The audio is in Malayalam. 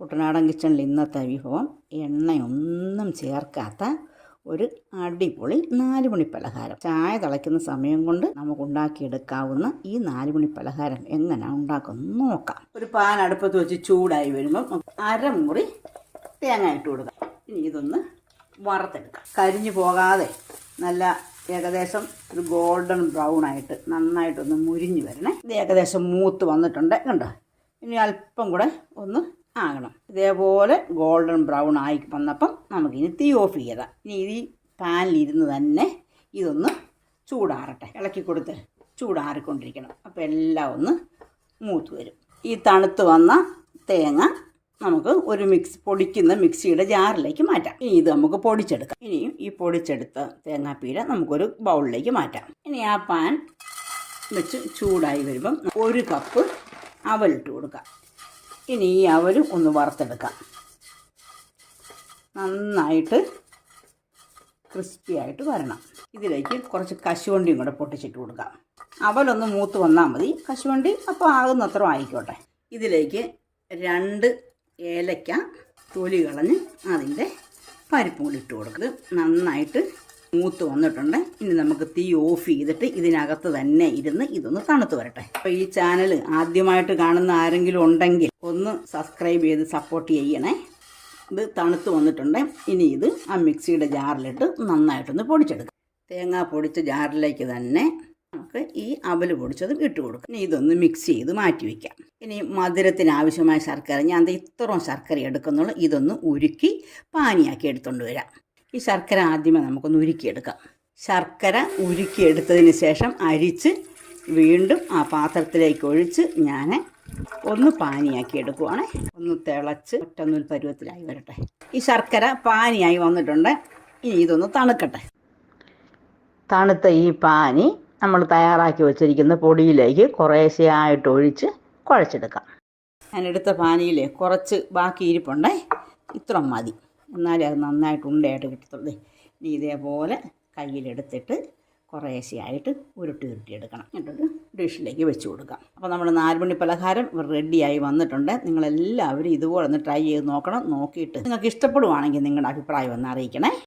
കുട്ടനാടൻ കിച്ചണിൽ ഇന്നത്തെ വിഭവം എണ്ണയൊന്നും ചേർക്കാത്ത ഒരു അടിപൊളി 4 മണി പലഹാരം. ചായ തിളയ്ക്കുന്ന സമയം കൊണ്ട് നമുക്ക് ഉണ്ടാക്കിയെടുക്കാവുന്ന ഈ 4 മണി പലഹാരം എങ്ങനെയാണ് ഉണ്ടാക്കുന്നത് നോക്കാം. ഒരു പാൻ അടുപ്പത്ത് വെച്ച് ചൂടായി വരുമ്പം അരമുറി തേങ്ങ ഇട്ട് കൊടുക്കാം. ഇനി ഇതൊന്ന് വറുത്തെടുക്കാം. കരിഞ്ഞു പോകാതെ നല്ല ഏകദേശം ഒരു ഗോൾഡൻ ബ്രൗൺ ആയിട്ട് നന്നായിട്ടൊന്ന് മുരിഞ്ഞ് വരണേ. ഇത് ഏകദേശം മൂത്ത് വന്നിട്ടുണ്ട്, കണ്ടോ? ഇനി അല്പം കൂടെ ഒന്ന് ആകണം. ഇതേപോലെ ഗോൾഡൻ ബ്രൗൺ ആയി വന്നപ്പം നമുക്കിനി തീ ഓഫ് ചെയ്യണം. ഇനി ഈ പാനിലിരുന്ന് തന്നെ ഇതൊന്ന് ചൂടാറട്ടെ. ഇളക്കി കൊടുത്ത് ചൂടാറിക്കൊണ്ടിരിക്കണം. അപ്പോൾ എല്ലാം ഒന്ന് മൂത്ത് വരും. ഈ തണുത്ത് വന്ന തേങ്ങ നമുക്ക് ഒരു പൊടിക്കുന്ന മിക്സിയുടെ ജാറിലേക്ക് മാറ്റാം. ഇനി ഇത് നമുക്ക് പൊടിച്ചെടുക്കാം. ഇനിയും ഈ പൊടിച്ചെടുത്ത തേങ്ങാപ്പീര നമുക്കൊരു ബൗളിലേക്ക് മാറ്റാം. ഇനി ആ പാൻ വെച്ച് ചൂടായി വരുമ്പം 1 കപ്പ് അവലിട്ട് കൊടുക്കാം. ഇനി ഈ അവലും ഒന്ന് വറുത്തെടുക്കാം. നന്നായിട്ട് ക്രിസ്പി ആയിട്ട് വരണം. ഇതിലേക്ക് കുറച്ച് കശുവണ്ടിയും കൂടെ പൊട്ടിച്ചിട്ട് കൊടുക്കാം. അവലൊന്ന് മൂത്ത് വന്നാൽ മതി, കശുവണ്ടി അപ്പോൾ ആകുന്നത്ര ആയിക്കോട്ടെ. ഇതിലേക്ക് 2 ഏലക്ക തൊലി കളഞ്ഞ് അതിൻ്റെ പരിപ്പും കൂടി ഇട്ട് കൊടുക്കുക. നന്നായിട്ട് മൂത്ത് വന്നിട്ടുണ്ട്. ഇനി നമുക്ക് തീ ഓഫ് ചെയ്തിട്ട് ഇതിനകത്ത് തന്നെ ഇരുന്ന് ഇതൊന്ന് തണുത്ത് വരട്ടെ. അപ്പോൾ ഈ ചാനൽ ആദ്യമായിട്ട് കാണുന്ന ആരെങ്കിലും ഉണ്ടെങ്കിൽ ഒന്ന് സബ്സ്ക്രൈബ് ചെയ്ത് സപ്പോർട്ട് ചെയ്യണേ. ഇത് തണുത്ത് വന്നിട്ടുണ്ട്. ഇനി ഇത് ആ മിക്സിയുടെ ജാറിലിട്ട് നന്നായിട്ടൊന്ന് പൊടിച്ചെടുക്കാം. തേങ്ങ പൊടിച്ച ജാറിലേക്ക് തന്നെ നമുക്ക് ഈ അവൽ പൊടിച്ചതും ഇട്ട് കൊടുക്കാം. ഇനി ഇതൊന്ന് മിക്സ് ചെയ്ത് മാറ്റി വയ്ക്കാം. ഇനി മധുരത്തിന് ആവശ്യമായ ശർക്കര, ഞാൻ ഇത്രയും ശർക്കര എടുക്കുന്നുള്ളൂ. ഇതൊന്ന് ഉരുക്കി പാനിയാക്കി എടുത്തുകൊണ്ട് വരാം. ഈ ശർക്കര ആദ്യമേ നമുക്കൊന്ന് ഉരുക്കിയെടുക്കാം. ശർക്കര ഉരുക്കിയെടുത്തതിന് ശേഷം അരിച്ച് വീണ്ടും ആ പാത്രത്തിലേക്ക് ഒഴിച്ച് ഞാൻ ഒന്ന് പാനിയാക്കി എടുക്കുവാണ്. ഒന്ന് തിളച്ച് ഒറ്റനൂൽ പരുവത്തിലായി വരട്ടെ. ഈ ശർക്കര പാനിയായി വന്നിട്ടുണ്ട്. ഇനി ഇതൊന്ന് തണുക്കട്ടെ. തണുത്ത ഈ പാനി നമ്മൾ തയ്യാറാക്കി വെച്ചിരിക്കുന്ന പൊടിയിലേക്ക് കുറേശ്ശെയായിട്ട് ഒഴിച്ച് കുഴച്ചെടുക്കാം. ഞാനെടുത്ത പാനിയിൽ കുറച്ച് ബാക്കി ഇരിപ്പുണ്ടേ, ഇത്ര മതി. എന്നാലേ അത് നന്നായിട്ട് ഉണ്ടയായിട്ട് കിട്ടത്തുള്ളൂ. ഇനി ഇതേപോലെ കയ്യിലെടുത്തിട്ട് കുറേശ്ശെയായിട്ട് ഉരുട്ടിയെടുക്കണം. എന്നിട്ടൊരു ഡിഷിലേക്ക് വെച്ച് കൊടുക്കാം. അപ്പോൾ നമ്മുടെ 4 മണി പലഹാരം റെഡിയായി വന്നിട്ടുണ്ട്. നിങ്ങളെല്ലാവരും ഇതുപോലെ ഒന്ന് ട്രൈ ചെയ്ത് നോക്കണം. നോക്കിയിട്ട് നിങ്ങൾക്ക് ഇഷ്ടപ്പെടുവാണെങ്കിൽ നിങ്ങളുടെ അഭിപ്രായം ഒന്ന് അറിയിക്കണേ.